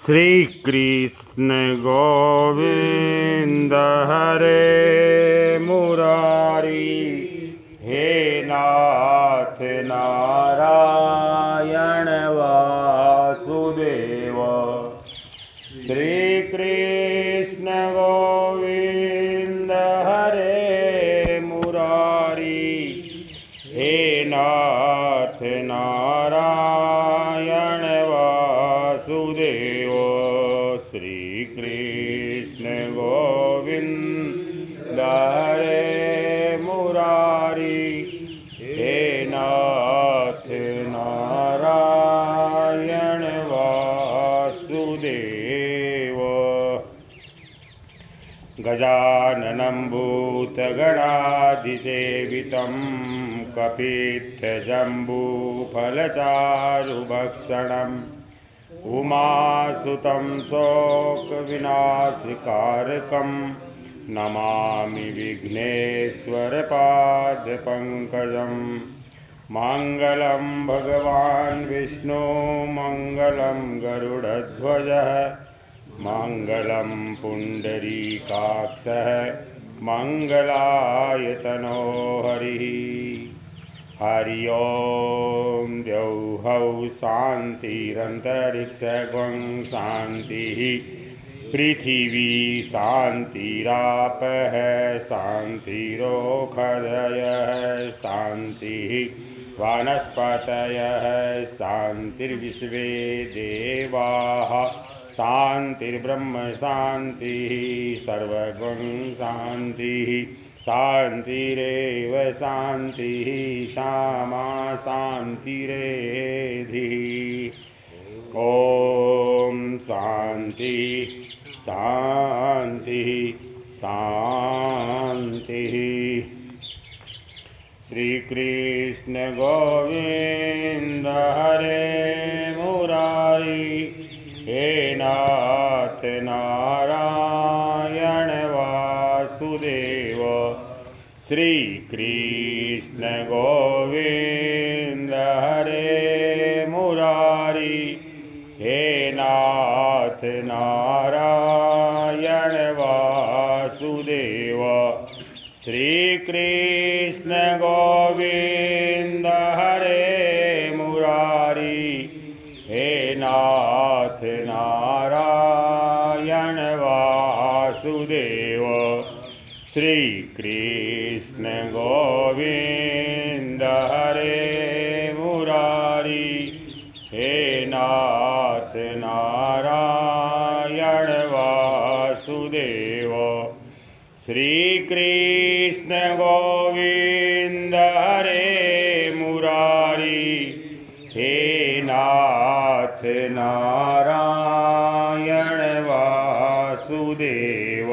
श्री कृष्ण गोविंद हरे मुरारी, हे नाथ नारायण वासुदेव। श्री कृष्ण गोविंद हरे मुरारी, हे नाथ नारायण वासुदेव। श्री कृष्ण गोविंद हरे मुरारी, हे नाथ नारायण वासुदेव। गजाननं भूतगणाधिसेवितं कपित्थजम्बूफलचारुभक्षणम् उमासुतं शोकविनाशकारकं नमामि विघ्नेश्वरपादपङ्कजं। मङ्गलं भगवान् विष्णु मङ्गलं गरुडध्वजः मङ्गलं पुण्डरीकाक्षः मङ्गलायतनो हरिः। हरि ओम द्यौः शान्तिरन्तरिक्षं शान्तिः, पृथिवी शान्तिरापः शान्तिरोषधयः शान्तिः, वनस्पतयः शान्तिर्विश्वे देवाः शान्तिर्ब्रह्म शान्तिः, सर्वगुण शान्तिः शान्तिरेव शान्तिः, सामा शान्तिरेधिः। ॐ शान्ति शान्तिः शान्तिः। श्रीकृष्ण गोविंद हरे मुरारी, हे नाथ नारायण वासुदेव। श्री कृष्ण गोविंद हरे मुरारी, हे नाथ नारायण वासुदेव। श्री कृष्ण गोविंद हरे मुरारी, हे नाथ नारायण वासुदेव। श्री कृष्ण गोविंद हरे मुरारी, हे नाथ नारायण वासुदेव। श्री कृष्ण गोविंद हरे मुरारी, हे नाथ नारायण वासुदेव।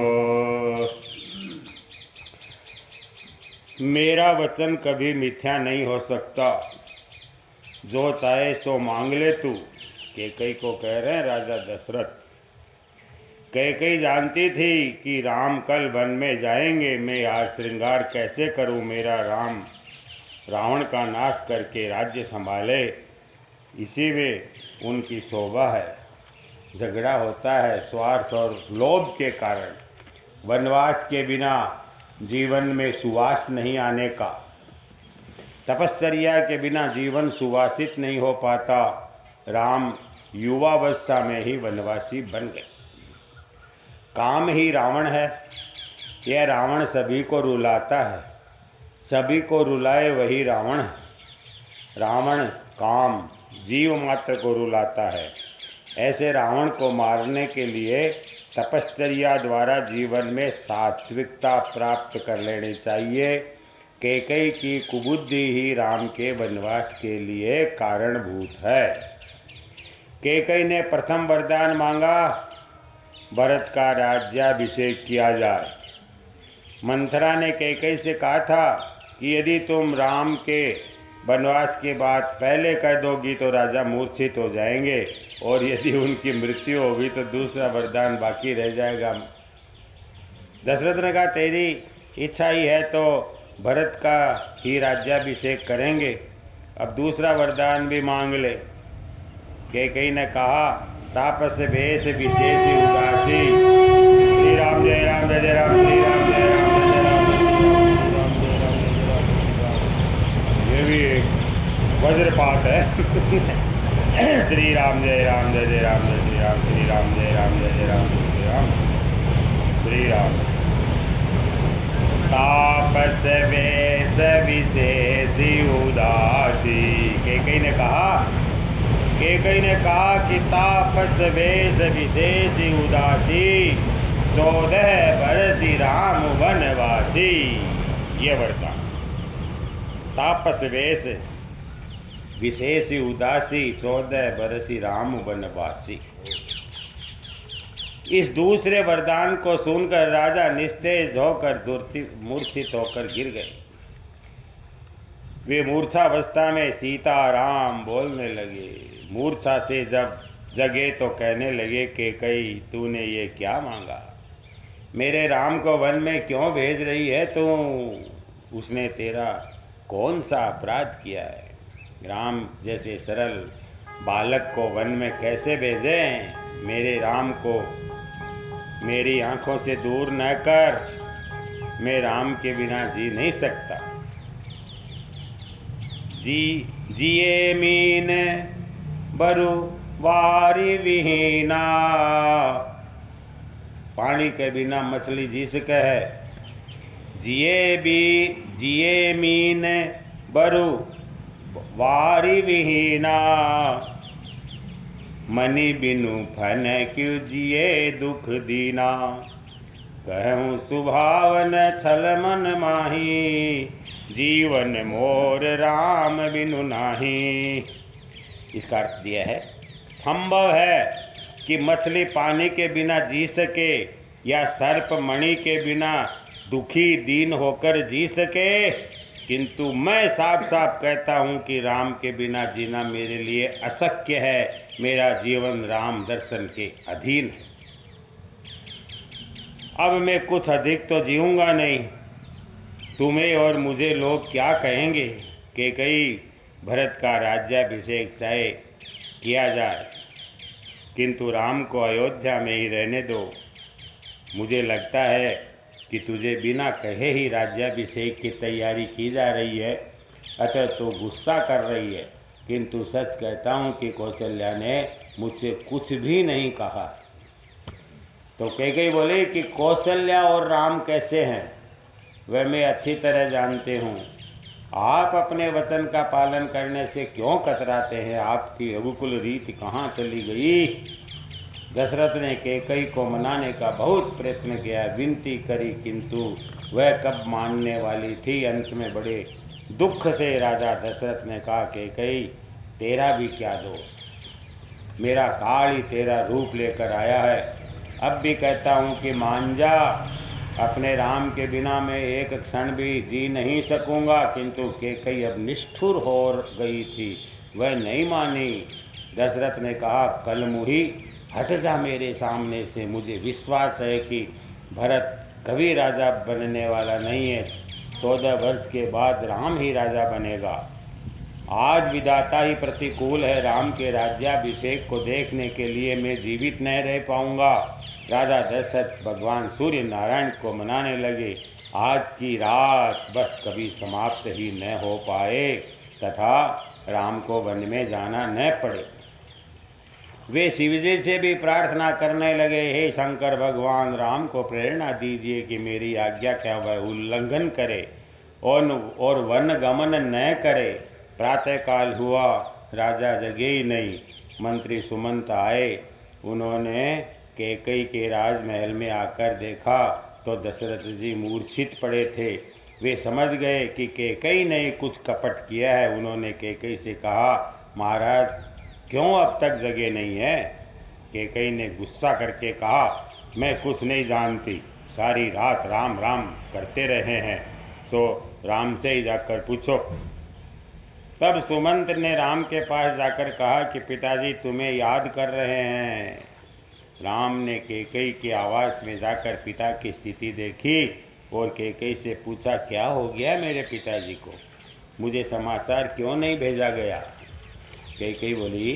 मेरा वचन कभी मिथ्या नहीं हो सकता, जो चाहे सो मांग ले तू। कैकेयी को कह रहे हैं राजा दशरथ। कैकेयी जानती थी कि राम कल वन में जाएंगे, मैं आज श्रृंगार कैसे करूं, मेरा राम रावण का नाश करके राज्य संभाले, इसी में उनकी शोभा है। झगड़ा होता है स्वार्थ और लोभ के कारण। वनवास के बिना जीवन में सुवास नहीं आने का, तपश्चर्या के बिना जीवन सुवासित नहीं हो पाता। राम युवावस्था में ही वनवासी बन गए। काम ही रावण है। यह रावण सभी को रुलाता है, सभी को रुलाए वही रावण है। रावण काम जीव मात्र को रुलाता है। ऐसे रावण को मारने के लिए तपश्चर्या द्वारा जीवन में सात्विकता प्राप्त कर लेनी चाहिए। कैकेयी की कुबुद्धि ही राम के वनवास के लिए कारणभूत है। कैकेयी ने प्रथम वरदान मांगा, भरत का राज्याभिषेक किया जाए। मंथरा ने कैकेयी से कहा था कि यदि तुम राम के वनवास की बात पहले कर दोगी तो राजा मूर्छित हो जाएंगे, और यदि उनकी मृत्यु होगी तो दूसरा वरदान बाकी रह जाएगा। दशरथ ने कहा, तेरी इच्छा ही है तो भरत का ही राज्याभिषेक करेंगे, अब दूसरा वरदान भी मांग ले। कैकेयी ने कहा तापस वेश विशेष उदासी। श्री राम जय राम जय राम, श्री राम जय राम जय राम, ये भी एक वज्रपात है। श्री राम जय राम जय राम जय राम, श्री राम जय राम जय राम जय राम, श्री राम। तापस वेश विशेष उदासी। कैकेयी ने कहा कि तापस वेश विशेष उदासी, 14 बरसी राम वनवासी। ये वरदान, तापस वेश विशेष उदासी, 14 बरसी राम वनवासी। इस दूसरे वरदान को सुनकर राजा निस्तेज होकर मूर्छित होकर गिर गए। वे मूर्छावस्था में सीता राम बोलने लगे। मूर्छा से जब जगे तो कहने लगे कि कैकेयी तूने ये क्या मांगा? मेरे राम को वन में क्यों भेज रही है तू? उसने तेरा कौन सा अपराध किया है? राम जैसे सरल बालक को वन में कैसे भेजें? मेरे राम को मेरी आंखों से दूर न कर, मैं राम के बिना जी नहीं सकता। जिए मीन बरु वारी विहीना। पानी के बिना मछली जी सके है। जिए मीन बरु वारी विहीना, मनि बिनु फन क्यों जिए दुख दीना। कहूँ सुभावन छल मन माही, जीवन मोर राम बिनु नाही। इसका अर्थ दिया है, संभव है कि मछली पानी के बिना जी सके या सर्प मणि के बिना दुखी दीन होकर जी सके, किंतु मैं साफ साफ कहता हूँ कि राम के बिना जीना मेरे लिए अशक्य है। मेरा जीवन राम दर्शन के अधीन है। अब मैं कुछ अधिक तो जीऊँगा नहीं। तुम्हें और मुझे लोग क्या कहेंगे? कैकेयी भरत का राज्याभिषेक चाहे किया जाए, किंतु राम को अयोध्या में ही रहने दो। मुझे लगता है कि तुझे बिना कहे ही राज्याभिषेक की तैयारी की जा रही है, अतः तो गुस्सा कर रही है। किंतु सच कहता हूँ कि कौशल्या ने मुझसे कुछ भी नहीं कहा। तो कैकेयी बोले कि कौशल्या और राम कैसे हैं वह मैं अच्छी तरह जानते हूँ। आप अपने वचन का पालन करने से क्यों कतराते हैं? आपकी रघुकुल रीति कहाँ चली गई? दशरथ ने कैकेयी को मनाने का बहुत प्रयत्न किया, विनती करी, किंतु वह कब मानने वाली थी। अंत में बड़े दुख से राजा दशरथ ने कहा, कैकेयी तेरा भी क्या दोष? मेरा काल ही तेरा रूप लेकर आया है। अब भी कहता हूँ कि मान जा। अपने राम के बिना मैं एक क्षण भी जी नहीं सकूँगा। किंतु कैकेयी अब निष्ठुर हो गई थी, वह नहीं मानी। दशरथ ने कहा, कलमुही हट जा मेरे सामने से। मुझे विश्वास है कि भरत कभी राजा बनने वाला नहीं है। 14 वर्ष के बाद राम ही राजा बनेगा। आज विधाता ही प्रतिकूल है। राम के राज्याभिषेक को देखने के लिए मैं जीवित नहीं रह पाऊंगा। राजा दशरथ भगवान सूर्य नारायण को मनाने लगे। आज की रात बस कभी समाप्त ही न हो पाए तथा राम को वन में जाना न पड़े। वे शिवजी से भी प्रार्थना करने लगे, हे शंकर भगवान, राम को प्रेरणा दीजिए कि मेरी आज्ञा क्या वह उल्लंघन करे और वन गमन न करे। प्रातःकाल हुआ, राजा जगे ही नहीं। मंत्री सुमंत आए। उन्होंने कैकेयी के राजमहल में आकर देखा तो दशरथ जी मूर्छित पड़े थे। वे समझ गए कि कैकेयी ने कुछ कपट किया है। उन्होंने कैकेयी से कहा, महाराज क्यों अब तक जगे नहीं है? कैकेयी ने गुस्सा करके कहा, मैं कुछ नहीं जानती। सारी रात राम राम करते रहे हैं, तो राम से ही जाकर पूछो। तब सुमंत ने राम के पास जाकर कहा कि पिताजी तुम्हें याद कर रहे हैं। राम ने कैकेयी के आवास में जाकर पिता की स्थिति देखी और कैकेयी से पूछा, क्या हो गया मेरे पिताजी को? मुझे समाचार क्यों नहीं भेजा गया? कैकेयी बोली,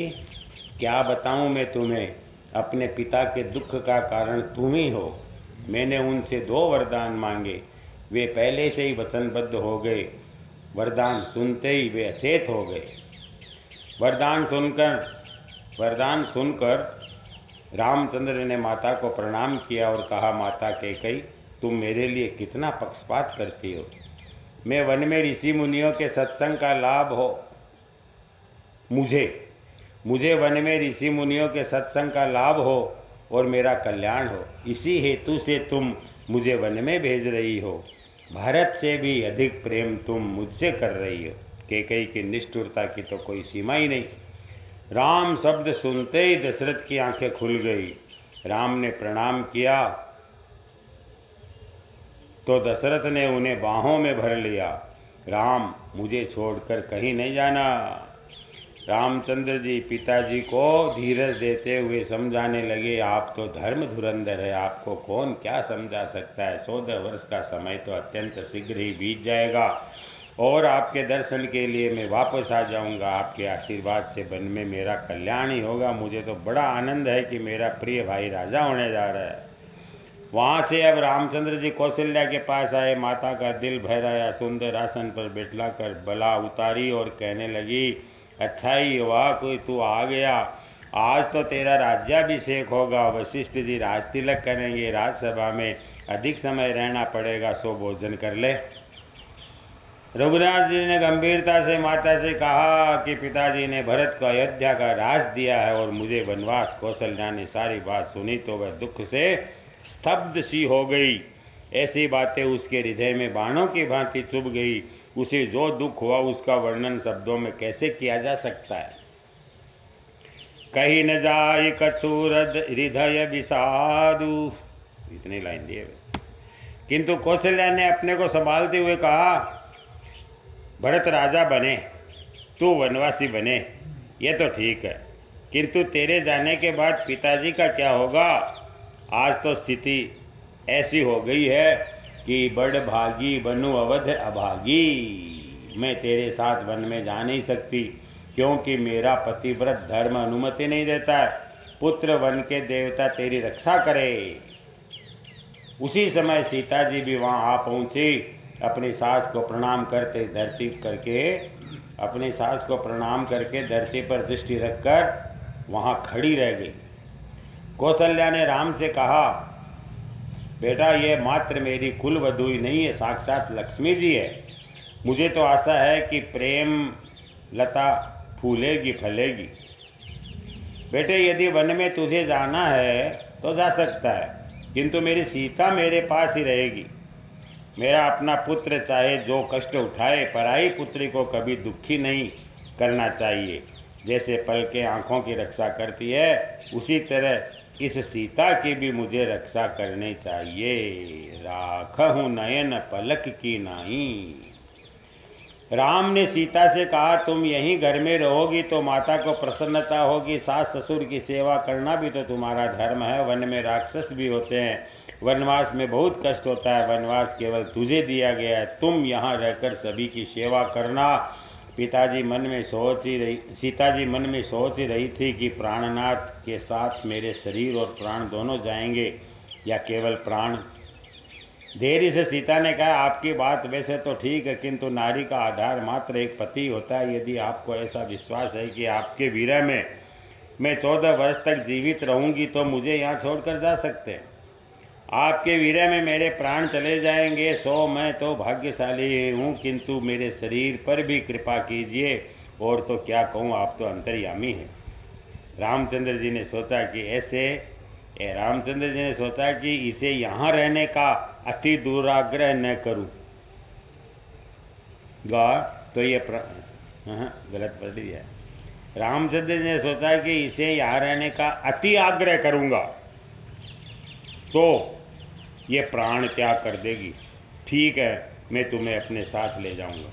क्या बताऊं मैं तुम्हें, अपने पिता के दुख का कारण तुम ही हो। मैंने उनसे 2 वरदान मांगे, वे पहले से ही वचनबद्ध हो गए। वरदान सुनते ही वे अचेत हो गए। वरदान सुनकर रामचंद्र ने माता को प्रणाम किया और कहा, माता कैकेयी, तुम मेरे लिए कितना पक्षपात करती हो। मैं वन में ऋषि मुनियों के सत्संग का लाभ हो, मुझे वन में ऋषि मुनियों के सत्संग का लाभ हो और मेरा कल्याण हो, इसी हेतु से तुम मुझे वन में भेज रही हो। भारत से भी अधिक प्रेम तुम मुझसे कर रही हो। कैकेयी की निष्ठुरता की तो कोई सीमा ही नहीं। राम शब्द सुनते ही दशरथ की आंखें खुल गई। राम ने प्रणाम किया तो दशरथ ने उन्हें बाहों में भर लिया। राम, मुझे छोड़कर कहीं नहीं जाना। रामचंद्र जी पिताजी को धीरज देते हुए समझाने लगे, आप तो धर्म धुरंधर है, आपको कौन क्या समझा सकता है। 14 वर्ष का समय तो अत्यंत शीघ्र ही बीत जाएगा और आपके दर्शन के लिए मैं वापस आ जाऊंगा। आपके आशीर्वाद से वन में मेरा कल्याण ही होगा। मुझे तो बड़ा आनंद है कि मेरा प्रिय भाई राजा होने जा रहा है। वहाँ से अब रामचंद्र जी कौशल्या के पास आए। माता का दिल भर आया। सुंदर आसन पर बैठलाकर बला उतारी और कहने लगी, अच्छा ही हुआ कोई तू आ गया। आज तो तेरा राज्याभिषेक होगा। वशिष्ठ जी राज तिलक करेंगे। राजसभा में अधिक समय रहना पड़ेगा, सो भोजन कर ले। रघुनाथ जी ने गंभीरता से माता से कहा कि पिताजी ने भरत को अयोध्या का राज दिया है और मुझे वनवास। कौशल्या ने सारी बात सुनी तो वह दुख से स्तब्ध सी हो गई। ऐसी बातें उसके हृदय में बाणों की भांति चुभ गई। उसे जो दुख हुआ उसका वर्णन शब्दों में कैसे किया जा सकता है। कहीं न जाय कछुर हृदय विषादु, इतनी लाइन दी है। किंतु कौशल्या ने अपने को संभालते हुए कहा, भरत राजा बने, तू वनवासी बने, ये तो ठीक है, किंतु तेरे जाने के बाद पिताजी का क्या होगा। आज तो स्थिति ऐसी हो गई है कि बड़ भागी बनूं अवध अभागी। मैं तेरे साथ वन में जा नहीं सकती, क्योंकि मेरा पतिव्रत धर्म अनुमति नहीं देता है। पुत्र वन के देवता तेरी रक्षा करे। उसी समय सीता जी भी वहाँ आ पहुँची। अपनी सास को प्रणाम करके धरती पर दृष्टि रखकर वहाँ खड़ी रह गई। कौशल्या ने राम से कहा, बेटा ये मात्र मेरी कुल वधू ही नहीं है, साक्षात लक्ष्मी जी है। मुझे तो आशा है कि प्रेम लता फूलेगी फलेगी। बेटे यदि वन में तुझे जाना है तो जा सकता है, किंतु मेरी सीता मेरे पास ही रहेगी। मेरा अपना पुत्र चाहे जो कष्ट उठाए, पराई पुत्री को कभी दुखी नहीं करना चाहिए। जैसे पलकें आँखों की रक्षा करती है, उसी तरह इस सीता की भी मुझे रक्षा करनी चाहिए। राखहु नयन पलक की नाई। राम ने सीता से कहा, तुम यहीं घर में रहोगी तो माता को प्रसन्नता होगी। सास ससुर की सेवा करना भी तो तुम्हारा धर्म है। वन में राक्षस भी होते हैं, वनवास में बहुत कष्ट होता है। वनवास केवल तुझे दिया गया है, तुम यहाँ रहकर सभी की सेवा करना। सीता जी मन में सोच ही रही थी कि प्राणनाथ के साथ मेरे शरीर और प्राण दोनों जाएंगे या केवल प्राण। देरी से सीता ने कहा, आपकी बात वैसे तो ठीक है, किंतु नारी का आधार मात्र एक पति होता है। यदि आपको ऐसा विश्वास है कि आपके विरह में मैं 14 वर्ष तक जीवित रहूंगी तो मुझे यहाँ छोड़कर जा सकते हैं। आपके विरह में मेरे प्राण चले जाएंगे, सो मैं तो भाग्यशाली हूँ, किंतु मेरे शरीर पर भी कृपा कीजिए। और तो क्या कहूँ, आप तो अंतर्यामी हैं। रामचंद्र जी ने सोचा कि इसे यहाँ रहने का अति दुराग्रह न करूँ तो ये गलत पढ़ दिया। रामचंद्र जी ने सोचा कि इसे यहाँ रहने का अति आग्रह करूँगा तो ये प्राण त्याग कर देगी। ठीक है, मैं तुम्हें अपने साथ ले जाऊंगा।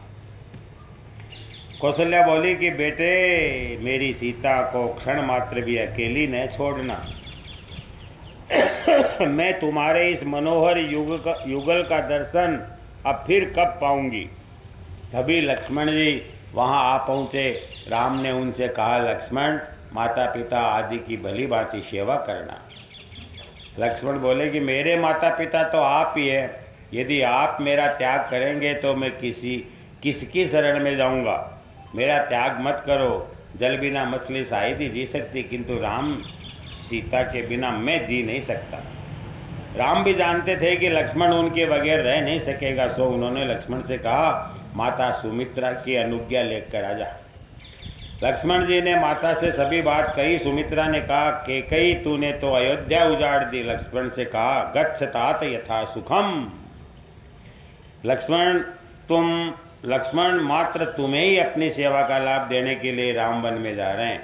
कौशल्या बोली कि बेटे, मेरी सीता को क्षण मात्र भी अकेली न छोड़ना। मैं तुम्हारे इस मनोहर युगल का दर्शन अब फिर कब पाऊंगी। तभी लक्ष्मण जी वहां आ पहुंचे। राम ने उनसे कहा, लक्ष्मण माता पिता आदि की भली भांति सेवा करना। लक्ष्मण बोले कि मेरे माता पिता तो आप ही है, यदि आप मेरा त्याग करेंगे तो मैं किसकी शरण में जाऊंगा। मेरा त्याग मत करो। जल बिना मछली शायद ही जी सकती, किंतु राम सीता के बिना मैं जी नहीं सकता। राम भी जानते थे कि लक्ष्मण उनके बगैर रह नहीं सकेगा, सो उन्होंने लक्ष्मण से कहा, माता सुमित्रा की अनुज्ञा लेकर आ जा। लक्ष्मण जी ने माता से सभी बात कही। सुमित्रा ने कहा, केकई तूने तो अयोध्या उजाड़ दी। लक्ष्मण से कहा, गच्छ तात यथा सुखम। लक्ष्मण मात्र तुम्हें ही अपनी सेवा का लाभ देने के लिए राम वन में जा रहे हैं।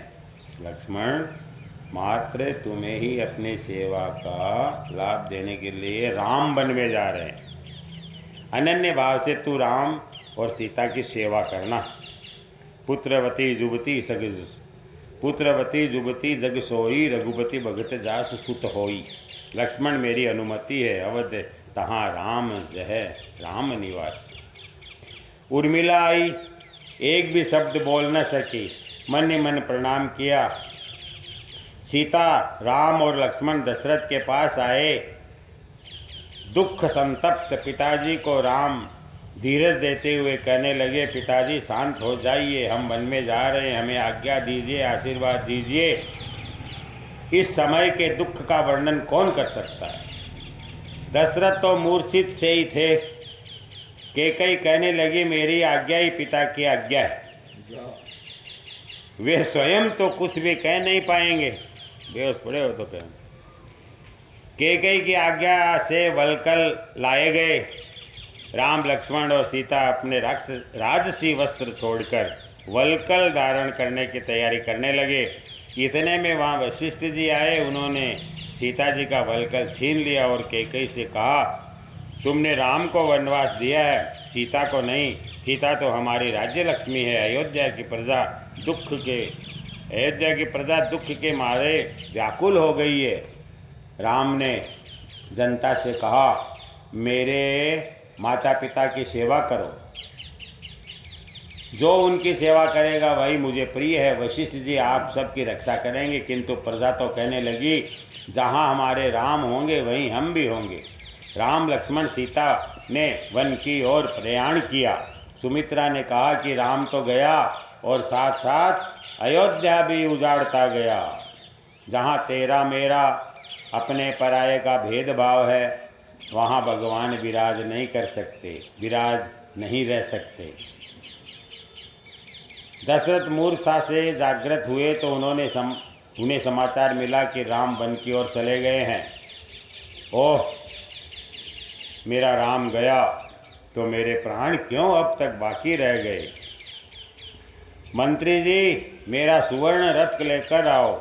लक्ष्मण मात्र तुम्हें ही अपनी सेवा का लाभ देने के लिए राम वन में जा रहे हैं। अनन्य भाव से तू राम और सीता की सेवा करना। पुत्रवती जुबती जग सोई, रघुपति भगत जास सुत होई। लक्ष्मण मेरी अनुमति है, अवध तहाँ राम जय राम निवास। उर्मिला आई, एक भी शब्द बोल न सकी, मन ही मन प्रणाम किया। सीता, राम और लक्ष्मण दशरथ के पास आए। दुख संतप्त पिताजी को राम धीरज देते हुए कहने लगे, पिताजी शांत हो जाइए, हम वन में जा रहे हैं, हमें आज्ञा दीजिए, आशीर्वाद दीजिए। इस समय के दुख का वर्णन कौन कर सकता है। दशरथ तो मूर्छित से ही थे। कैकेयी कहने लगी, मेरी आज्ञा ही पिता की आज्ञा है। वे स्वयं तो कुछ भी कह नहीं पाएंगे, बेहोश पड़े हो तो कहें। कैकेयी की आज्ञा से वलकल लाए गए। राम, लक्ष्मण और सीता अपने राजसी वस्त्र छोड़कर वलकल धारण करने की तैयारी करने लगे। इतने में वहाँ वशिष्ठ जी आए। उन्होंने सीता जी का वलकल छीन लिया और कैकेयी से कहा, तुमने राम को वनवास दिया है, सीता को नहीं। सीता तो हमारी राज्य लक्ष्मी है। अयोध्या की प्रजा दुख के मारे व्याकुल हो गई है। राम ने जनता से कहा, मेरे माता पिता की सेवा करो, जो उनकी सेवा करेगा वही मुझे प्रिय है। वशिष्ठ जी आप सबकी रक्षा करेंगे। किंतु प्रजा तो कहने लगी, जहाँ हमारे राम होंगे वहीं हम भी होंगे। राम, लक्ष्मण, सीता ने वन की ओर प्रयाण किया। सुमित्रा ने कहा कि राम तो गया और साथ साथ अयोध्या भी उजाड़ता गया। जहाँ तेरा मेरा अपने पराये का भेदभाव है, वहाँ भगवान विराज नहीं रह सकते। दशरथ मूर्छा से जागृत हुए तो उन्हें समाचार मिला कि राम वन की ओर चले गए हैं। ओह, मेरा राम गया तो मेरे प्राण क्यों अब तक बाकी रह गए। मंत्री जी, मेरा सुवर्ण रथ लेकर आओ।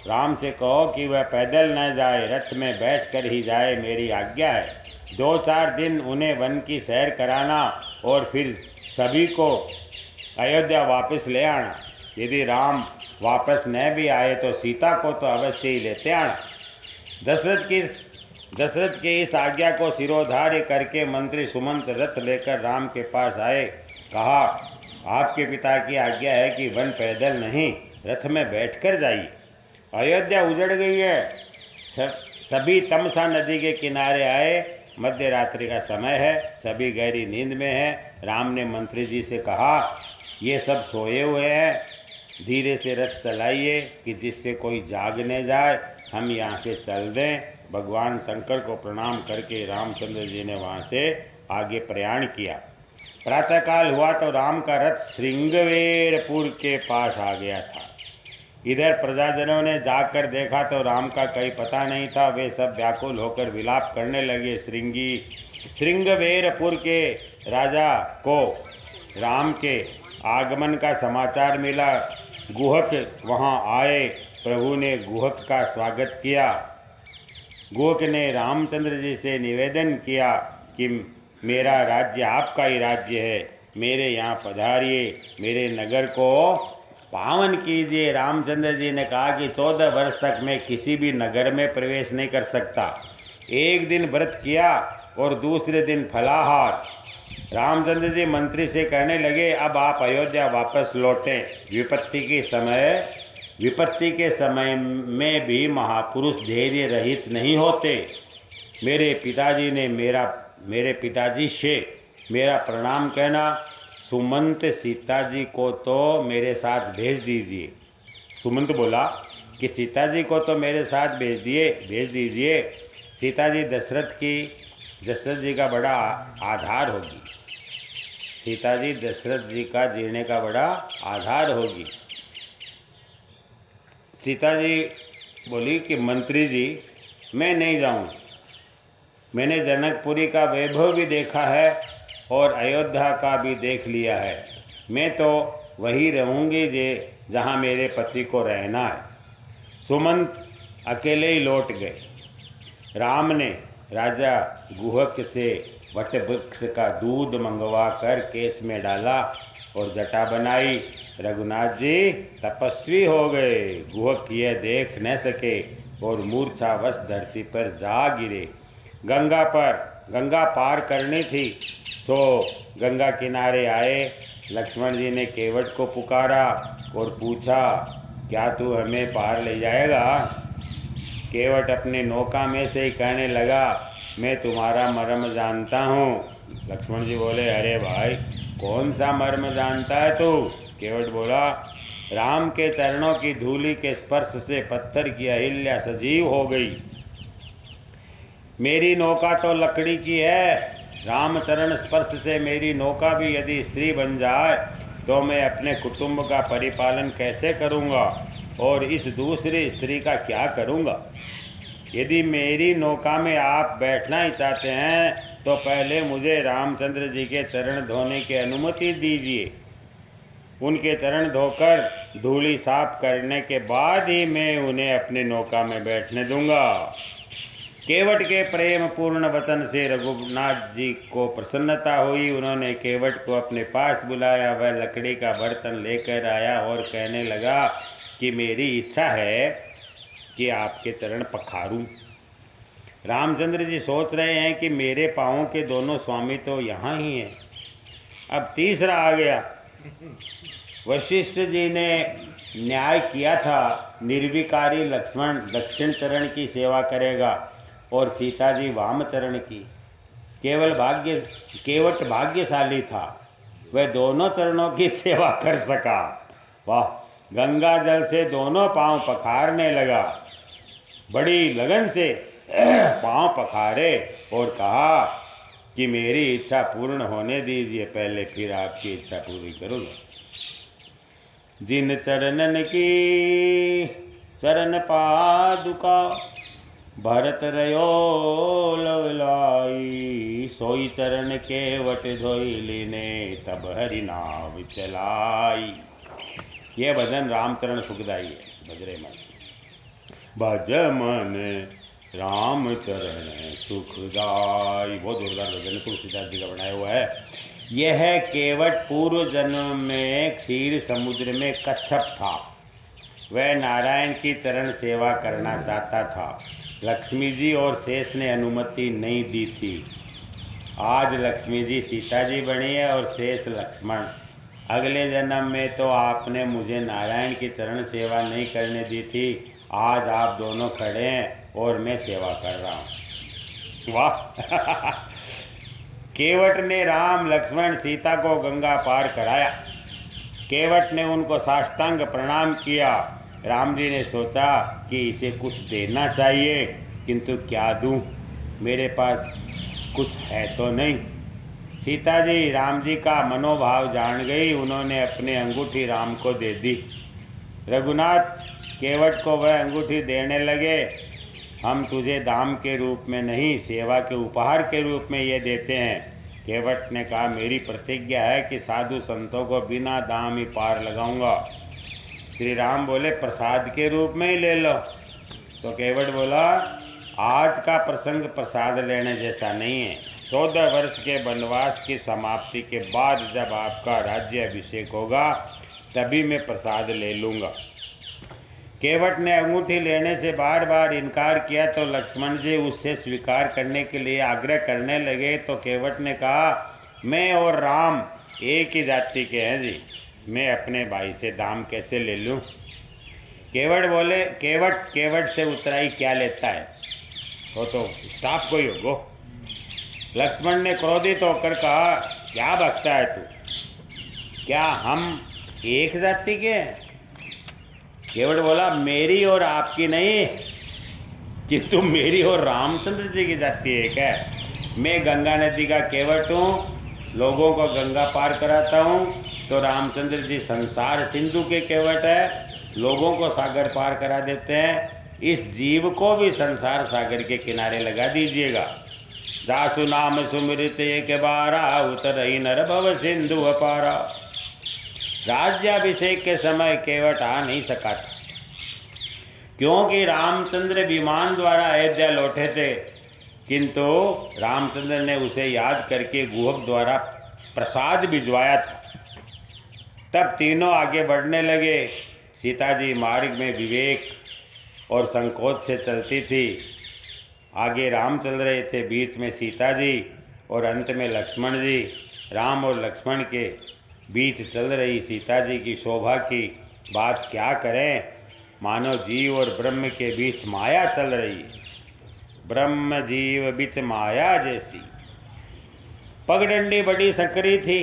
राम से कहो कि वह पैदल न जाए, रथ में बैठकर ही जाए, मेरी आज्ञा है। 2-4 दिन उन्हें वन की सैर कराना और फिर सभी को अयोध्या वापस ले आना। यदि राम वापस न भी आए तो सीता को तो अवश्य ही लेते आना। दशरथ की इस आज्ञा को सिरोधार्य करके मंत्री सुमंत रथ लेकर राम के पास आए। कहा, आपके पिता की आज्ञा है कि वन पैदल नहीं, रथ में बैठकर जाइए। अयोध्या उजड़ गई है। सभी तमसा नदी के किनारे आए। मध्य रात्रि का समय है, सभी गहरी नींद में हैं। राम ने मंत्री जी से कहा, ये सब सोए हुए हैं, धीरे से रथ चलाइए कि जिससे कोई जाग न जाए, हम यहाँ से चल दें। भगवान शंकर को प्रणाम करके रामचंद्र जी ने वहाँ से आगे प्रयाण किया। प्रातःकाल हुआ तो राम का रथ श्रृंगवेरपुर के पास आ गया था। इधर प्रजाजनों ने जाकर देखा तो राम का कहीं पता नहीं था। वे सब व्याकुल होकर विलाप करने लगे। श्रृंगवेरपुर के राजा को राम के आगमन का समाचार मिला। गुहक वहाँ आए। प्रभु ने गुहक का स्वागत किया। गुहक ने रामचंद्र जी से निवेदन किया कि मेरा राज्य आपका ही राज्य है, मेरे यहाँ पधारिए, मेरे नगर को पावन कीजिए। रामचंद्र जी ने कहा कि 14 वर्ष तक मैं किसी भी नगर में प्रवेश नहीं कर सकता। एक दिन व्रत किया और दूसरे दिन फलाहार। रामचंद्र जी मंत्री से कहने लगे, अब आप अयोध्या वापस लौटें। विपत्ति के समय विपत्ति के समय में भी महापुरुष धैर्य रहित नहीं होते। मेरे पिताजी से मेरा प्रणाम कहना। सुमंत सीता जी को तो मेरे साथ भेज दीजिए। सुमंत बोला कि सीता जी को तो मेरे साथ भेज दीजिए। सीता जी दशरथ जी का बड़ा आधार होगी। सीता जी दशरथ जी का जीने का बड़ा आधार होगी। सीता जी बोली कि मंत्री जी मैं नहीं जाऊँ। मैंने जनकपुरी का वैभव भी देखा है और अयोध्या का भी देख लिया है। मैं तो वही रहूँगी जहाँ मेरे पति को रहना है। सुमंत अकेले ही लौट गए। राम ने राजा गुहक से वटवृक्ष का दूध मंगवा कर केस में डाला और जटा बनाई। रघुनाथ जी तपस्वी हो गए। गुहक यह देख न सके और मूर्छावश धरती पर जा गिरे। गंगा पार करनी थी तो गंगा किनारे आए। लक्ष्मण जी ने केवट को पुकारा और पूछा, क्या तू हमें पार ले जाएगा? केवट अपनी नौका में से ही कहने लगा, मैं तुम्हारा मर्म जानता हूँ। लक्ष्मण जी बोले, अरे भाई कौन सा मर्म जानता है तू? केवट बोला, राम के चरणों की धूलि के स्पर्श से पत्थर की अहिल्या सजीव हो गई। मेरी नौका तो लकड़ी की है। रामचरण स्पर्श से मेरी नौका भी यदि स्त्री बन जाए तो मैं अपने कुटुंब का परिपालन कैसे करूँगा और इस दूसरी स्त्री का क्या करूँगा? यदि मेरी नौका में आप बैठना ही चाहते हैं तो पहले मुझे रामचंद्र जी के चरण धोने की अनुमति दीजिए। उनके चरण धोकर धूली साफ करने के बाद ही मैं उन्हें अपनी नौका में बैठने दूंगा। केवट के प्रेम पूर्ण वचन से रघुनाथ जी को प्रसन्नता हुई। उन्होंने केवट को अपने पास बुलाया। वह लकड़ी का बर्तन लेकर आया और कहने लगा कि मेरी इच्छा है कि आपके चरण पखारूं। रामचंद्र जी सोच रहे हैं कि मेरे पाँवों के दोनों स्वामी तो यहाँ ही हैं। अब तीसरा आ गया। वशिष्ठ जी ने न्याय किया था, निर्विकारी लक्ष्मण दक्षिण चरण की सेवा करेगा और सीता जी वाम चरण की। केवट भाग्यशाली था, वह दोनों चरणों की सेवा कर सका। वाह! गंगा जल से दोनों पांव पखारने लगा। बड़ी लगन से पांव पखारे और कहा कि मेरी इच्छा पूर्ण होने दीजिए, पहले फिर आपकी इच्छा पूरी करूँगा। जिन चरणन की चरण पादुका भरत रयो लवलाई। सोई चरण केवट धोई लीने तब हरि नाम चलाई। यह भजन रामचरण सुखदाई है। भजरे मन भज मन राम चरण सुखदाई। बहुत जोरदार भजन तुलसीदास जी का बनाया हुआ है। यह केवट पूर्व जन्म में क्षीर समुद्र में कच्छप था। वह नारायण की चरण सेवा करना चाहता था। लक्ष्मी जी और शेष ने अनुमति नहीं दी थी। आज लक्ष्मी जी सीता जी बनी है और शेष लक्ष्मण। अगले जन्म में तो आपने मुझे नारायण की चरण सेवा नहीं करने दी थी। आज आप दोनों खड़े हैं और मैं सेवा कर रहा हूँ। वाह! केवट ने राम लक्ष्मण सीता को गंगा पार कराया। केवट ने उनको साष्टांग प्रणाम किया। राम जी ने सोचा कि इसे कुछ देना चाहिए, किंतु क्या दूं? मेरे पास कुछ है तो नहीं। सीता जी राम जी का मनोभाव जान गई। उन्होंने अपनी अंगूठी राम को दे दी। रघुनाथ केवट को वह अंगूठी देने लगे। हम तुझे दाम के रूप में नहीं, सेवा के उपहार के रूप में ये देते हैं। केवट ने कहा, मेरी प्रतिज्ञा है कि साधु संतों को बिना दाम ही पार लगाऊंगा। श्री राम बोले, प्रसाद के रूप में ही ले लो। तो केवट बोला, आज का प्रसंग प्रसाद लेने जैसा नहीं है। 14 वर्ष के वनवास की समाप्ति के बाद जब आपका राज्य अभिषेक होगा तभी मैं प्रसाद ले लूँगा। केवट ने अंगूठी लेने से बार बार इनकार किया तो लक्ष्मण जी उससे स्वीकार करने के लिए आग्रह करने लगे। तो केवट ने कहा, मैं और राम एक ही जाति के हैं जी, मैं अपने भाई से दाम कैसे ले लूं? केवट बोले, केवट केवट से उतराई क्या लेता है, वो तो स्टाफ कोई होगो। लक्ष्मण ने क्रोधित होकर कहा, क्या बकता है तू, क्या हम एक जाति के हैं? केवट बोला, मेरी और आपकी नहीं, कि तुम मेरी और रामचंद्र जी की जाति है क्या? मैं गंगा नदी का केवट हूँ, लोगों को गंगा पार कराता हूँ, तो रामचंद्र जी संसार सिंधु के केवट है, लोगों को सागर पार करा देते हैं। इस जीव को भी संसार सागर के किनारे लगा दीजिएगा। दासु नाम सुमृत एक बारा, उतर ही नर भव सिंधु अपारा। राज्याभिषेक के समय केवट आ नहीं सका था, क्योंकि रामचंद्र विमान द्वारा अयोध्या लौटे थे, किंतु रामचंद्र ने उसे याद करके गुहक द्वारा प्रसाद भिजवाया था। तब तीनों आगे बढ़ने लगे। सीता जी मार्ग में विवेक और संकोच से चलती थी। आगे राम चल रहे थे, बीच में सीता जी और अंत में लक्ष्मण जी। राम और लक्ष्मण के बीच चल रही सीता जी की शोभा की बात क्या करें, मानो जीव और ब्रह्म के बीच माया चल रही है, ब्रह्म जीव बीच माया जैसी। पगडंडी बड़ी सकरी थी,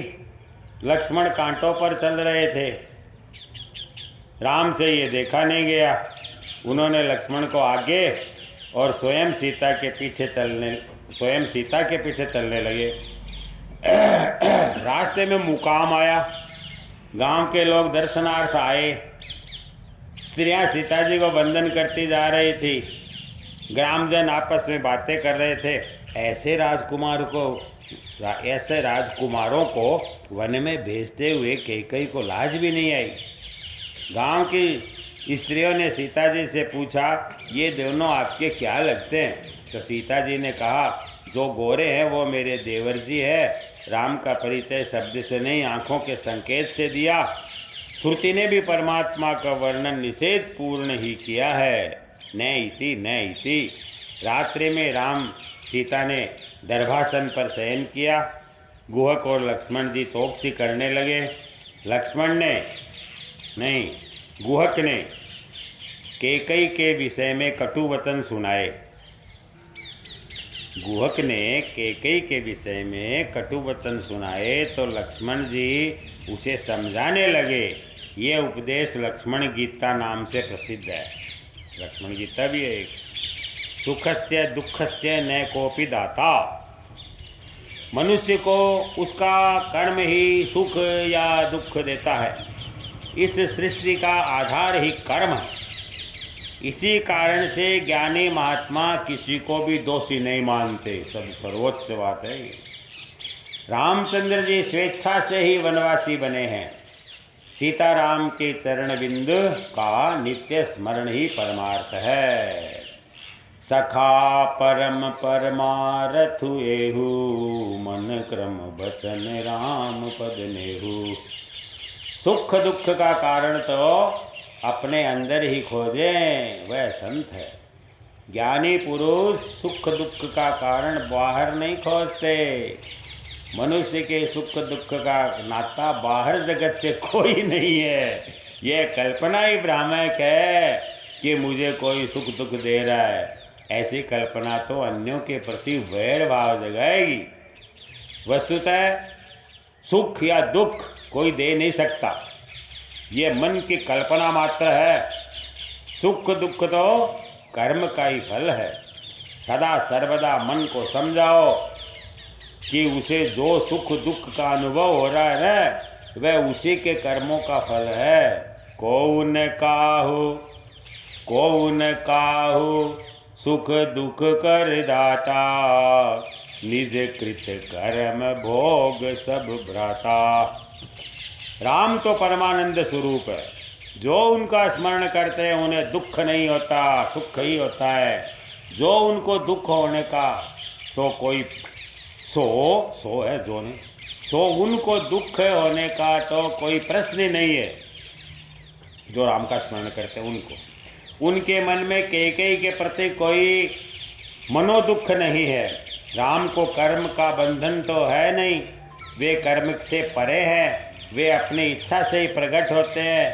लक्ष्मण कांटों पर चल रहे थे। राम से ये देखा नहीं गया, उन्होंने लक्ष्मण को आगे और स्वयं सीता के पीछे चलने लगे। रास्ते में मुकाम आया, गांव के लोग दर्शनार्थ आए। स्त्रियां सीता जी को वंदन करती जा रही थी, ग्रामजन आपस में बातें कर रहे थे। ऐसे राजकुमारों को वन में भेजते हुए कैकेयी को लाज भी नहीं आई। गांव की स्त्रियों ने सीता जी से पूछा, ये दोनों आपके क्या लगते हैं? तो सीता जी ने कहा, जो गोरे हैं वो मेरे देवर जी है। राम का परिचय शब्द से नहीं, आंखों के संकेत से दिया। श्रुति ने भी परमात्मा का वर्णन निषेध पूर्ण ही किया है। न इति। रात्रि में राम सीता ने दर्भासन पर शयन किया। गुहक और लक्ष्मण जी तोपसी करने लगे। गुहक ने कैकेयी के विषय में कटु वचन सुनाए। गुहक ने कैकेयी के विषय में कटु वचन सुनाए तो लक्ष्मण जी उसे समझाने लगे। ये उपदेश लक्ष्मण गीता नाम से प्रसिद्ध है। लक्ष्मण गीता भी है एक। सुखस्य दुखस्य न कोपि दाता। मनुष्य को उसका कर्म ही सुख या दुख देता है। इस सृष्टि का आधार ही कर्म है। इसी कारण से ज्ञानी महात्मा किसी को भी दोषी नहीं मानते। सब सर्वोच्च बात है। रामचंद्र जी स्वेच्छा से ही वनवासी बने हैं। सीताराम के चरण बिंदु का नित्य स्मरण ही परमार्थ है। सखा परम परमारथु एहु, मन क्रम बचन राम पद नेहु। सुख दुख का कारण तो अपने अंदर ही खोजे, वह संत है। ज्ञानी पुरुष सुख दुख का कारण बाहर नहीं खोजते। मनुष्य के सुख दुख का नाता बाहर जगत से कोई नहीं है। यह कल्पना ही भ्रामक है कि मुझे कोई सुख दुख दे रहा है। ऐसी कल्पना तो अन्यों के प्रति वैर भाव जगाएगी। वस्तुतः सुख या दुख कोई दे नहीं सकता, ये मन की कल्पना मात्र है। सुख दुख तो कर्म का ही फल है। सदा सर्वदा मन को समझाओ कि उसे जो सुख दुख का अनुभव हो रहा है ना, वह उसी के कर्मों का फल है। कौन काहू सुख दुख कर दाता, निज कृत कर्म भोग सब भ्राता। राम तो परमानंद स्वरूप है। जो उनका स्मरण करते हैं उन्हें दुख नहीं होता, सुख ही होता है। जो उनको दुख होने का तो कोई उनको दुख होने का तो कोई प्रश्न ही नहीं है। जो राम का स्मरण करते हैं उनके मन में कैकेयी के प्रति कोई मनोदुख नहीं है। राम को कर्म का बंधन तो है नहीं, वे कर्म से परे हैं। वे अपनी इच्छा से ही प्रकट होते हैं।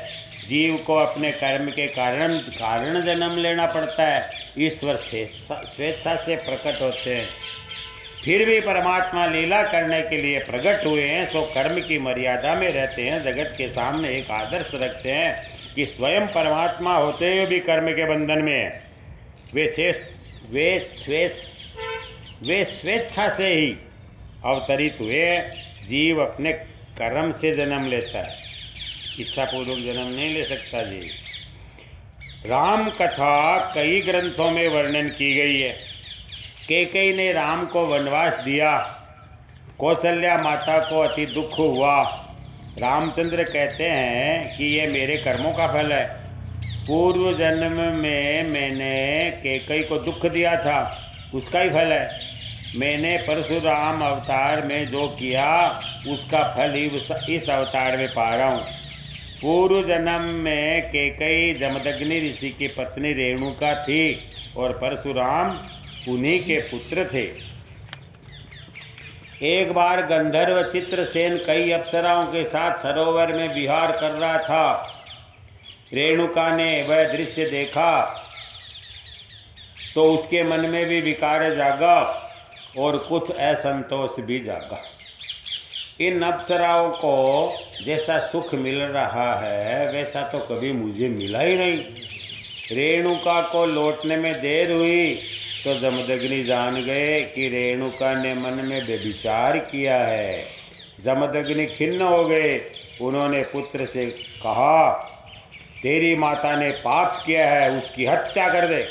जीव को अपने कर्म के कारण जन्म लेना पड़ता है। ईश्वर स्वेच्छा से प्रकट होते हैं, फिर भी परमात्मा लीला करने के लिए प्रकट हुए हैं, तो कर्म की मर्यादा में रहते हैं। जगत के सामने एक आदर्श रखते हैं कि स्वयं परमात्मा होते हुए भी कर्म के बंधन में है। वे स्वेच्छा से ही अवतरित हुए। जीव अपने कर्म से जन्म लेता है, इच्छा पूर्वक जन्म नहीं ले सकता जी। राम कथा कई ग्रंथों में वर्णन की गई है। कैकेयी ने राम को वनवास दिया, कौशल्या माता को अति दुख हुआ। रामचंद्र कहते हैं कि ये मेरे कर्मों का फल है। पूर्व जन्म में मैंने कैकेयी को दुख दिया था, उसका ही फल है। मैंने परशुराम अवतार में जो किया उसका फल ही इस अवतार में पा रहा हूँ। पूर्व जन्म में कैकेयी जमदग्नि ऋषि की पत्नी रेणुका थी और परशुराम उन्हीं के पुत्र थे। एक बार गंधर्व चित्रसेन कई अप्सराओं के साथ सरोवर में विहार कर रहा था। रेणुका ने वह दृश्य देखा तो उसके मन में भी विकार जागा और कुछ असंतोष भी जागा। इन अप्सराओं को जैसा सुख मिल रहा है वैसा तो कभी मुझे मिला ही नहीं। रेणुका को लौटने में देर हुई तो जमदग्नि जान गए कि रेणुका ने मन में व्यभिचार किया है। जमदग्नि खिन्न हो गए। उन्होंने पुत्र से कहा, तेरी माता ने पाप किया है, उसकी हत्या कर दे।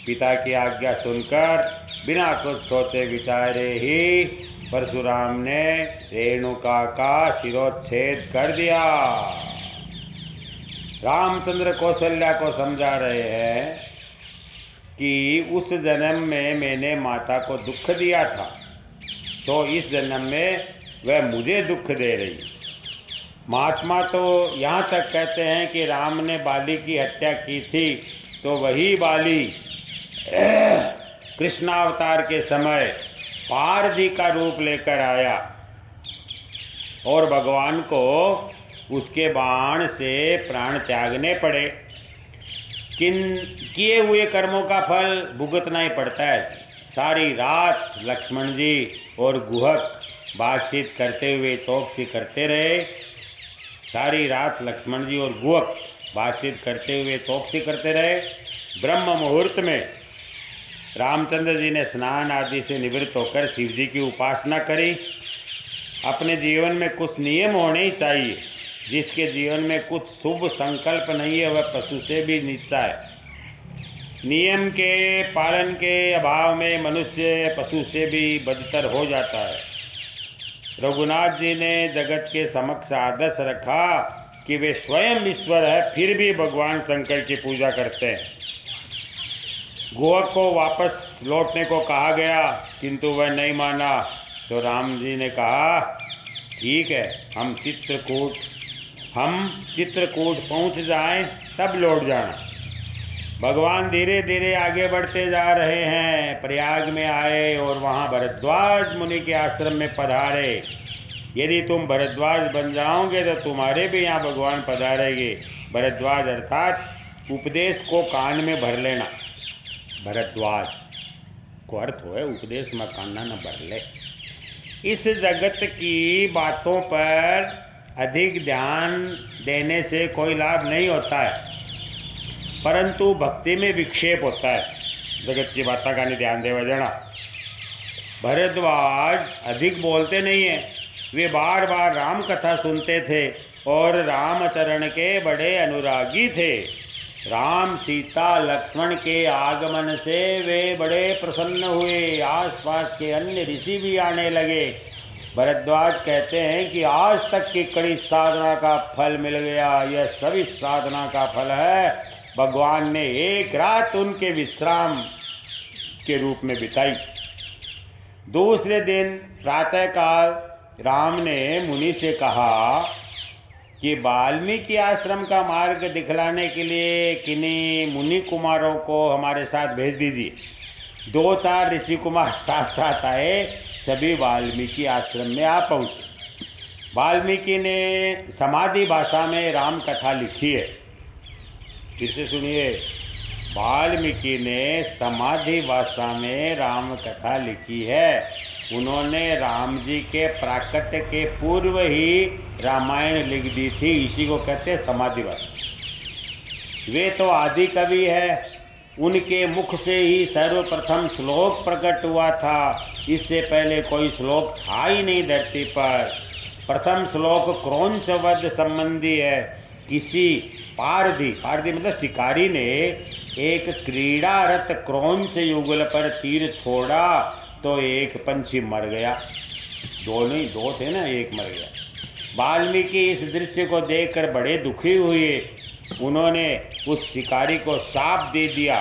पिता की आज्ञा सुनकर बिना कुछ सोचे विचारे ही परशुराम ने रेणुका का शिरोच्छेद कर दिया। रामचंद्र कौशल्या को समझा रहे हैं कि उस जन्म में मैंने माता को दुख दिया था, तो इस जन्म में वह मुझे दुख दे रही। महात्मा तो यहाँ तक कहते हैं कि राम ने बाली की हत्या की थी, तो वही बाली कृष्णावतार के समय पारधी का रूप लेकर आया और भगवान को उसके बाण से प्राण त्यागने पड़े। किए हुए कर्मों का फल भुगतना ही पड़ता है। सारी रात लक्ष्मण जी और गुहक बातचीत करते हुए चौकसी करते रहे। सारी रात लक्ष्मण जी और गुहक बातचीत करते हुए चौकसी करते रहे। ब्रह्म मुहूर्त में रामचंद्र जी ने स्नान आदि से निवृत्त होकर शिव जी की उपासना करी। अपने जीवन में कुछ नियम होने ही चाहिए। जिसके जीवन में कुछ शुभ संकल्प नहीं है वह पशु से भी नीचा है। नियम के पालन के अभाव में मनुष्य पशु से भी बदतर हो जाता है। रघुनाथ जी ने जगत के समक्ष आदर्श रखा कि वे स्वयं ईश्वर है, फिर भी भगवान शंकर की पूजा करते हैं। गोवक को वापस लौटने को कहा गया, किंतु वह नहीं माना। तो राम जी ने कहा, ठीक है, हम चित्रकूट पहुंच जाएं, तब लौट जाना। भगवान धीरे धीरे आगे बढ़ते जा रहे हैं। प्रयाग में आए और वहाँ भरद्वाज मुनि के आश्रम में पधारे। यदि तुम भरद्वाज बन जाओगे तो तुम्हारे भी यहाँ भगवान पधारेंगे। भरद्वाज अर्थात उपदेश को कान में भर लेना। भरद्वाज को अर्थ है उपदेश में कान न भर ले। इस जगत की बातों पर अधिक ध्यान देने से कोई लाभ नहीं होता है, परंतु भक्ति में विक्षेप होता है। जगत की बातों का नहीं ध्यान देवा जाना। भरद्वाज अधिक बोलते नहीं है, वे बार बार राम कथा सुनते थे और रामचरण के बड़े अनुरागी थे। राम सीता लक्ष्मण के आगमन से वे बड़े प्रसन्न हुए। आसपास के अन्य ऋषि भी आने लगे। भरद्वाज कहते हैं कि आज तक की कड़ी साधना का फल मिल गया। यह सभी साधना का फल है। भगवान ने एक रात उनके विश्राम के रूप में बिताई। दूसरे दिन प्रातःकाल राम ने मुनि से कहा कि वाल्मीकि आश्रम का मार्ग दिखलाने के लिए किन्हीं मुनि कुमारों को हमारे साथ भेज दीजिए। 2-4 ऋषि कुमार साथ साथ आए। सभी वाल्मीकि आश्रम में आ पहुँचे। वाल्मीकि ने समाधि भाषा में राम कथा लिखी है। फिर से सुनिए, वाल्मीकि ने समाधि भाषा में राम कथा लिखी है। उन्होंने राम जी के प्राकट्य के पूर्व ही रामायण लिख दी थी। इसी को कहते हैं समाधि भाषा। वे तो आदि कवि है, उनके मुख से ही सर्वप्रथम श्लोक प्रकट हुआ था। इससे पहले कोई श्लोक था ही नहीं धरती पर। प्रथम श्लोक क्रौंच वध संबंधी है। किसी पारधी मतलब शिकारी ने एक क्रीड़ारत क्रौंच युगल पर तीर छोड़ा तो एक पंछी मर गया। दो नहीं, दो थे ना, एक मर गया। वाल्मीकि इस दृश्य को देखकर बड़े दुखी हुए। उन्होंने उस शिकारी को शाप दे दिया।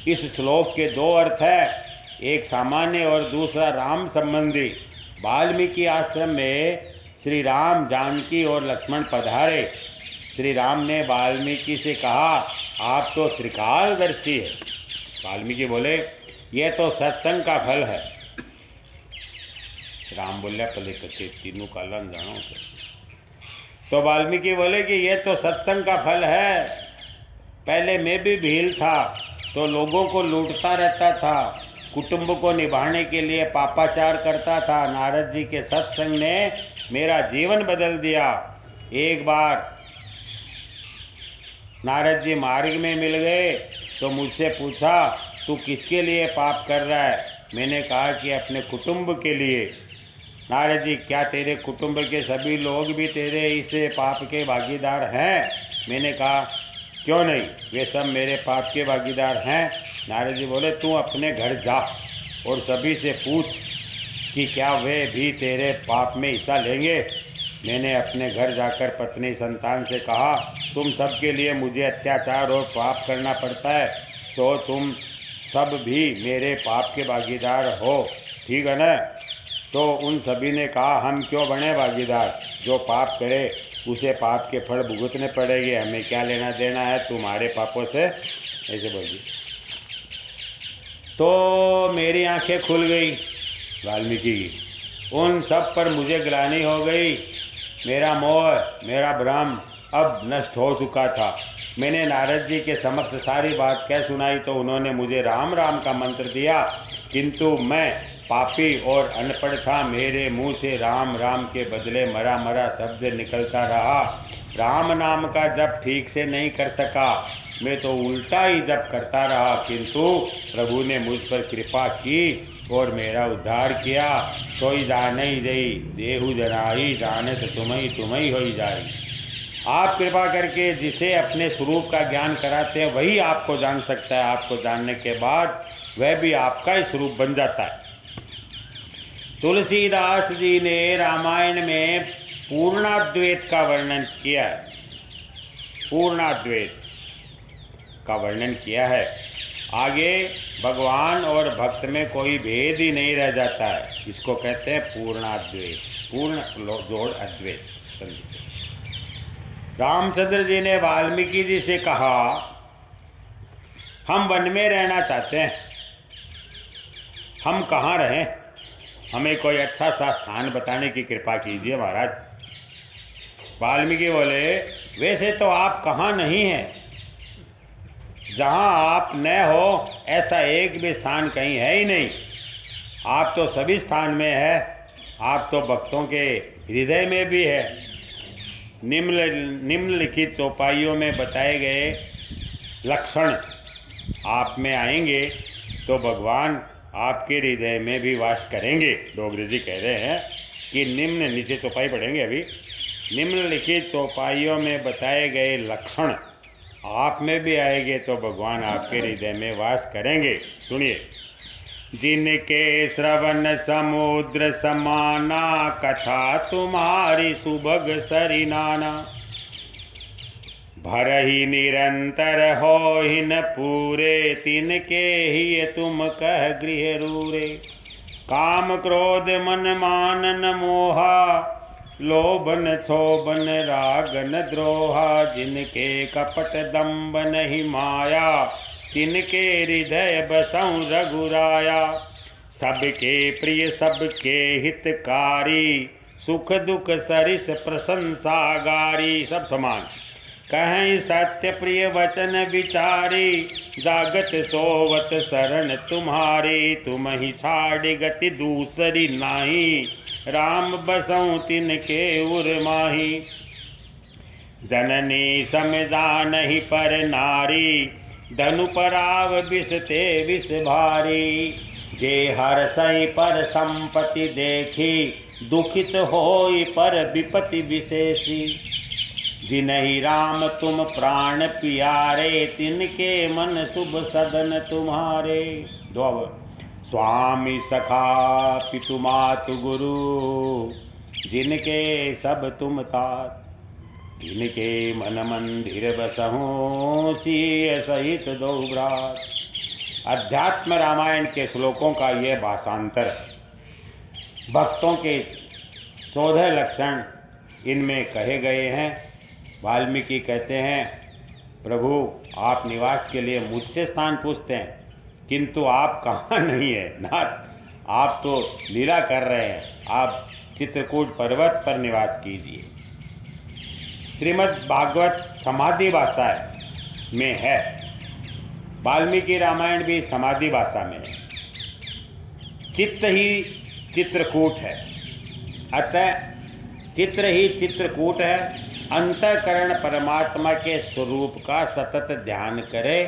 इस श्लोक के दो अर्थ है, एक सामान्य और दूसरा राम संबंधी। वाल्मीकि आश्रम में श्री राम, जानकी और लक्ष्मण पधारे। श्री राम ने वाल्मीकि से कहा, आप तो त्रिकालदर्शी है। वाल्मीकि बोले, यह तो सत्संग का फल है। राम बोले, पहले कथे तीनों काला जानो। तो वाल्मीकि बोले कि यह तो सत्संग का फल है। पहले मैं भी भील था तो लोगों को लूटता रहता था, कुटुंब को निभाने के लिए पापाचार करता था। नारद जी के सत्संग ने मेरा जीवन बदल दिया। एक बार नारद जी मार्ग में मिल गए तो मुझसे पूछा, तू किसके लिए पाप कर रहा है? मैंने कहा कि अपने कुटुंब के लिए। नारद जी, क्या तेरे कुटुंब के सभी लोग भी तेरे इस पाप के भागीदार हैं? मैंने कहा, क्यों नहीं, वे सब मेरे पाप के भागीदार हैं। नारद जी बोले, तू अपने घर जा और सभी से पूछ कि क्या वे भी तेरे पाप में हिस्सा लेंगे। मैंने अपने घर जाकर पत्नी संतान से कहा, तुम सब के लिए मुझे अत्याचार और पाप करना पड़ता है, तो तुम सब भी मेरे पाप के भागीदार हो, ठीक है ना? तो उन सभी ने कहा, हम क्यों बने भागीदार? जो पाप करे उसे पाप के फल भुगतने पड़ेंगे, हमें क्या लेना देना है तुम्हारे पापों से, ऐसे बोलिए। तो मेरी आंखें खुल गई वाल्मीकि की। उन सब पर मुझे ग्लानि हो गई। मेरा मोह, मेरा भ्रम अब नष्ट हो चुका था। मैंने नारद जी के समक्ष सारी बात कह सुनाई तो उन्होंने मुझे राम राम का मंत्र दिया, किंतु मैं पापी और अनपढ़ था। मेरे मुंह से राम राम के बदले मरा मरा शब्द निकलता रहा। राम नाम का जप ठीक से नहीं कर सका, मैं तो उल्टा ही जप करता रहा, किंतु प्रभु ने मुझ पर कृपा की और मेरा उद्धार किया। सोई जाने ही दई देहु जनाई, जाने तो तुम्हें हो जाई। आप कृपा करके जिसे अपने स्वरूप का ज्ञान कराते हैं वही आपको जान सकता है। आपको जानने के बाद वह भी आपका ही स्वरूप बन जाता है। तुलसीदास जी ने रामायण में पूर्णाद्वैत का वर्णन किया है। पूर्णाद्वैत का वर्णन किया है। आगे भगवान और भक्त में कोई भेद ही नहीं रह जाता है। इसको कहते हैं पूर्णाद्वैत, पूर्ण जोड़ अद्वैत। रामचंद्र जी ने वाल्मीकि जी से कहा, हम वन में रहना चाहते हैं, हम कहाँ रहें? हमें कोई अच्छा सा स्थान बताने की कृपा कीजिए महाराज। वाल्मीकि बोले, वैसे तो आप कहाँ नहीं हैं, जहाँ आप न हो ऐसा एक भी स्थान कहीं है ही नहीं। आप तो सभी स्थान में है, आप तो भक्तों के हृदय में भी है। निम्नलिखित चौपाइयों में बताए गए लक्षण आप में आएंगे तो भगवान आपके हृदय में भी वास करेंगे। डोगरे जी कह रहे हैं कि नीचे चौपाई पढ़ेंगे अभी। निम्नलिखित चौपाइयों में बताए गए लक्षण आप में भी आएंगे तो भगवान आपके हृदय में वास करेंगे। सुनिए। जिनके श्रवण समुद्र समाना, कथा तुम्हारी सुभग सरिनाना। भरहि निरंतर होहिन पूरे, तिनके ही तुम कह गृह रूरे। काम क्रोध मन मानन मोहा, लोभन थोबन रागन द्रोहा। जिनके कपट दंभ नहीं माया, तिनके हृदय बसऊं रघुराया। सबके प्रिय सबके हितकारी, सुख दुख सरिस प्रशंसा गारी। सब समान। कहीं सत्य प्रिय वचन विचारी, जागत सोवत शरण तुम्हारी। तुम ही छाड़ गति दूसरी नाही, राम बसऊं तिनके उर माही। जननी समझानहि पर नारी, धनु पराव विषते विष भारी। जे हर्षहि पर संपत्ति देखी, दुखित होई पर विपत्ति विशेषी। जिनहि राम तुम प्राण प्यारे, तिनके मन शुभ सदन तुम्हारे। स्वामी सखा पितु मातु गुरु, जिनके सब तुम तात। जिनके मन मंदिर बसहूँ, सिय सहित दो भ्रात। अध्यात्म रामायण के श्लोकों का ये भाषांतर। भक्तों के 14 लक्षण इनमें कहे गए हैं। वाल्मीकि कहते हैं, प्रभु आप निवास के लिए मुझसे स्थान पूछते हैं, किंतु आप कहाँ नहीं है नाथ। आप तो लीला कर रहे हैं, आप चित्रकूट पर्वत पर निवास कीजिए। श्रीमद् भागवत समाधि भाषा में है, वाल्मीकि रामायण भी समाधि भाषा में है। चित्त ही चित्रकूट है, अतः चित्र ही चित्रकूट है। अंतःकरण परमात्मा के स्वरूप का सतत ध्यान करे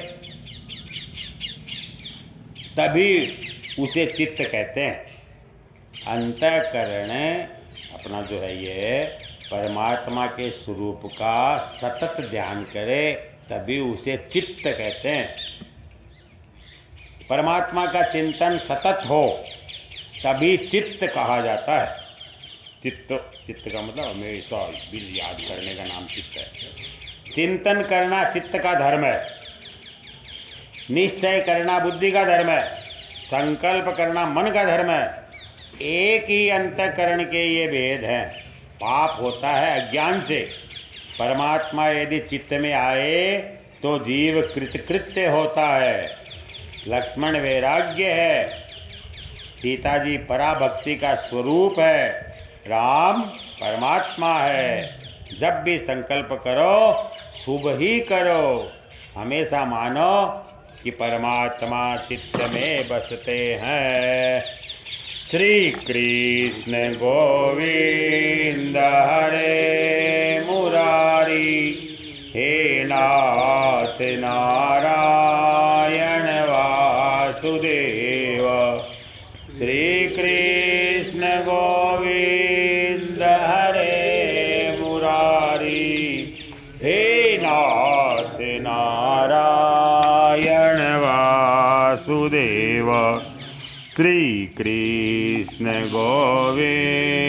तभी उसे चित्त कहते हैं। अंतःकरण अपना जो है ये परमात्मा के स्वरूप का सतत ध्यान करे तभी उसे चित्त कहते हैं। परमात्मा का चिंतन सतत हो तभी चित्त कहा जाता है। चित्त का मतलब हमेशा बिल याद करने का नाम चित्त है। चिंतन करना चित्त का धर्म है, निश्चय करना बुद्धि का धर्म है, संकल्प करना मन का धर्म है। एक ही अंतःकरण के ये भेद हैं। पाप होता है अज्ञान से। परमात्मा यदि चित्त में आए तो जीव कृतकृत्य होता है। लक्ष्मण वैराग्य है, सीता जी पराभक्ति का स्वरूप है, राम परमात्मा है। जब भी संकल्प करो शुभ ही करो। हमेशा मानो कि परमात्मा चित्त में बसते हैं। श्री कृष्ण गोविंद हरे मुरारी, हे नाथ नारायण वासुदेव। श्री कृष्ण गोविंद हरे मुरारी, हे नाथ नारायण वासुदेव। श्री कृष्ण गोविंद